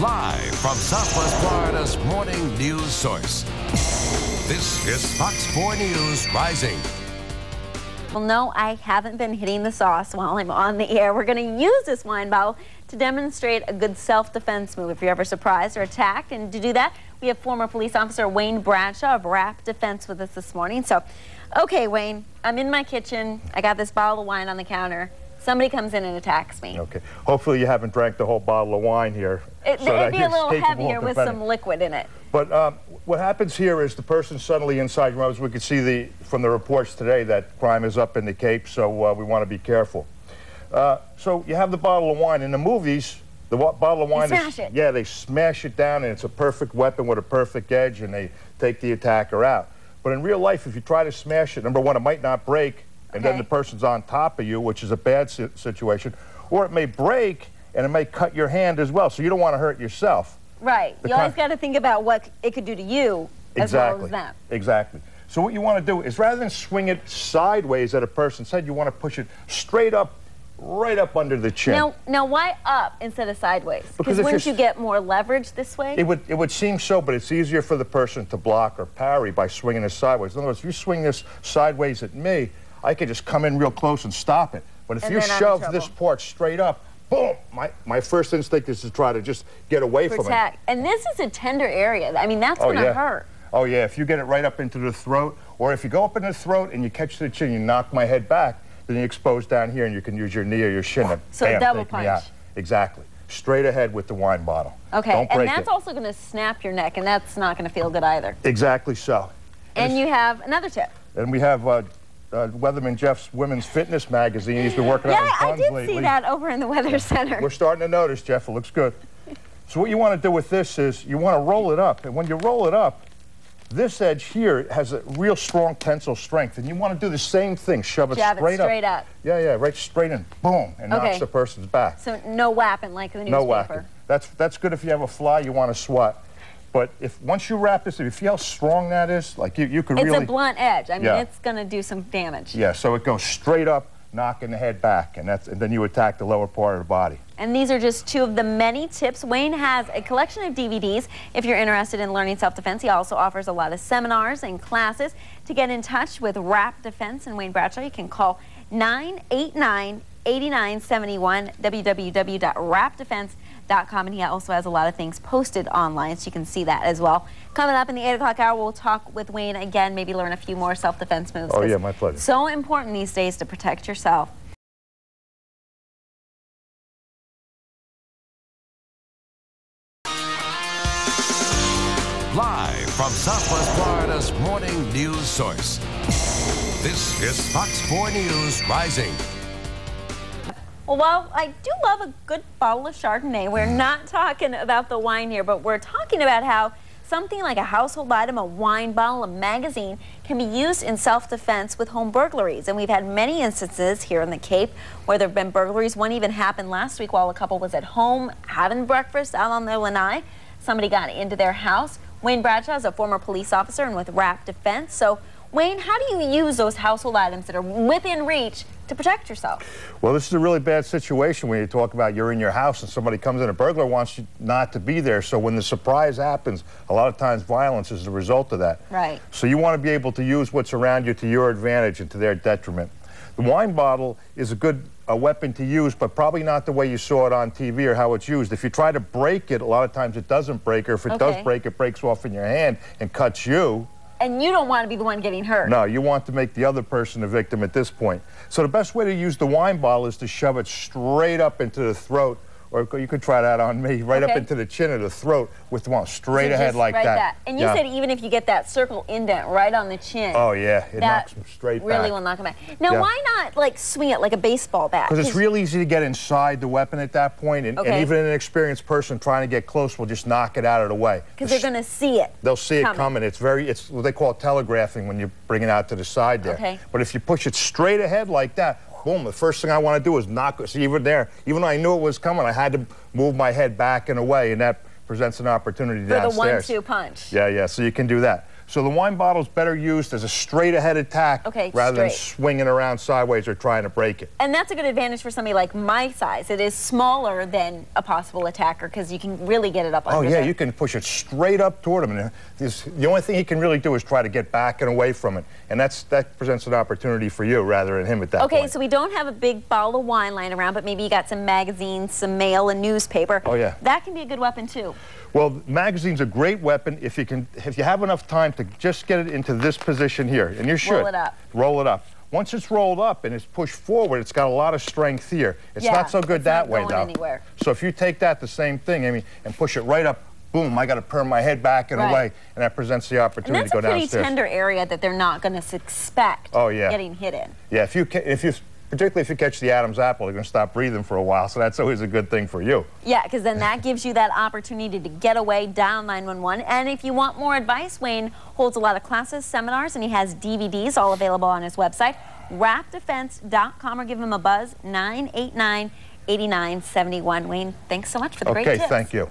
Live from Southwest Florida's morning news source. This is Fox 4 News Rising. Well, no, I haven't been hitting the sauce while I'm on the air. We're going to use this wine bottle to demonstrate a good self-defense move if you're ever surprised or attacked. And to do that, we have former police officer Wayne Bradshaw of Rap Defense with us this morning. So, okay, Wayne, I'm in my kitchen. I got this bottle of wine on the counter. Somebody comes in and attacks me. Okay. Hopefully you haven't drank the whole bottle of wine here. It'd be a little heavier with some liquid in it. But what happens here is the person suddenly inside your house. We can see from the reports today that crime is up in the Cape, so we want to be careful. So you have the bottle of wine. In the movies, the bottle of wine yeah, they smash it down, and it's a perfect weapon with a perfect edge, and they take the attacker out. But in real life, if you try to smash it, number one, it might not break, and then the person's on top of you, which is a bad situation, or it may break and it may cut your hand as well, so you don't want to hurt yourself. Right. You always got to think about what it could do to you as well as them. Exactly. So what you want to do is, rather than swing it sideways at a person's head, you want to push it straight up, right up under the chin. Now why up instead of sideways? Because wouldn't you get more leverage this way? It would seem so, but it's easier for the person to block or parry by swinging it sideways. In other words, if you swing this sideways at me, I could just come in real close and stop it. But if you shove this part straight up, boom, my first instinct is to try to just get away from it. And this is a tender area. I mean, that's going to hurt. Oh, yeah. If you get it right up into the throat, or if you go up in the throat and you catch the chin, you knock my head back, then you expose down here and you can use your knee or your shin to so double punch. Exactly. Straight ahead with the wine bottle. Okay, Don't break and that's also going to snap your neck, and that's not going to feel good either. Exactly so. And you have another tip. And we have Weatherman Jeff's Women's Fitness magazine. He's been working on tons lately. I did see that over in the Weather Center. We're starting to notice, Jeff. It looks good. So what you want to do with this is you want to roll it up. And when you roll it up, this edge here has a real strong tensile strength. And you want to do the same thing. Shove it straight up. Yeah, right straight in. Boom. And knocks the person's back. So no whapping like the newspaper. No whacking. That's good if you have a fly you want to swat. But once you wrap this, if you feel how strong that is, like you could really... It's a blunt edge. I mean, it's going to do some damage. Yeah, so it goes straight up, knocking the head back, and then you attack the lower part of the body. And these are just two of the many tips. Wayne has a collection of DVDs. If you're interested in learning self-defense, he also offers a lot of seminars and classes. To get in touch with Rap Defense and Wayne Bradshaw, you can call 989-8971, www.rapdefense.com, and he also has a lot of things posted online, so you can see that as well. Coming up in the 8 o'clock hour, we'll talk with Wayne again, maybe learn a few more self-defense moves. Oh, yeah, my pleasure. So important these days to protect yourself. Live from Southwest Florida's morning news source. This is Fox 4 News Rising. Well, I do love a good bottle of Chardonnay. We're not talking about the wine here, but we're talking about how something like a household item, a wine bottle, a magazine, can be used in self-defense with home burglaries. And we've had many instances here in the Cape where there have been burglaries. One even happened last week while a couple was at home having breakfast out on their lanai. Somebody got into their house. Wayne Bradshaw is a former police officer and with Rap Defense. So, Wayne, how do you use those household items that are within reach to protect yourself? Well, this is a really bad situation when you talk about you're in your house and somebody comes in. A burglar wants you not to be there. So when the surprise happens, a lot of times violence is the result of that. Right. So you want to be able to use what's around you to your advantage and to their detriment. The wine bottle is a good weapon to use, but probably not the way you saw it on TV or how it's used. If you try to break it, a lot of times it doesn't break, or if it does break, it breaks off in your hand and cuts you. And you don't want to be the one getting hurt. No, you want to make the other person the victim at this point. So the best way to use the wine bottle is to shove it straight up into the throat, or you could try that on me, right up into the chin of the throat with the one straight ahead like that. And you said even if you get that circle indent right on the chin. Oh, yeah, it knocks them straight back. Really will knock them back. Now, why not, like, swing it like a baseball bat? Because it's real easy to get inside the weapon at that point, and even an experienced person trying to get close will just knock it out of the way. Because they're going to see it. They'll see it coming. It's what they call telegraphing when you bring it out to the side there. But if you push it straight ahead like that, boom, the first thing I want to do is knock it. See, even though I knew it was coming, I had to move my head back and away, and that presents an opportunity downstairs. For the 1-2 punch. Yeah, so you can do that. So the wine bottle is better used as a straight ahead attack rather than swinging around sideways or trying to break it. And that's a good advantage for somebody like my size. It is smaller than a possible attacker because you can really get it up under you can push it straight up toward him. And the only thing he can really do is try to get back and away from it. And that presents an opportunity for you rather than him at that point. Okay, so we don't have a big bottle of wine lying around, but maybe you got some magazines, some mail, and newspaper. Oh, yeah. That can be a good weapon, too. Well, magazine's a great weapon if you have enough time to just get it into this position here, and you should. Roll it up. Roll it up. Once it's rolled up and it's pushed forward, it's got a lot of strength here. It's not so good that way, though. Anywhere. So if you take that the same thing, Amy, and push it right up, boom, I got to turn my head back and away, and that presents the opportunity to go downstairs. And that's a pretty tender area that they're not going to expect getting hit in. Yeah, particularly if you catch the Adam's apple, you're going to stop breathing for a while, so that's always a good thing for you. Yeah, because then that gives you that opportunity to get away, dial 911. And if you want more advice, Wayne holds a lot of classes, seminars, and he has DVDs all available on his website, rapdefense.com, or give him a buzz, 989-8971. Wayne, thanks so much for the great tips. Okay, thank you.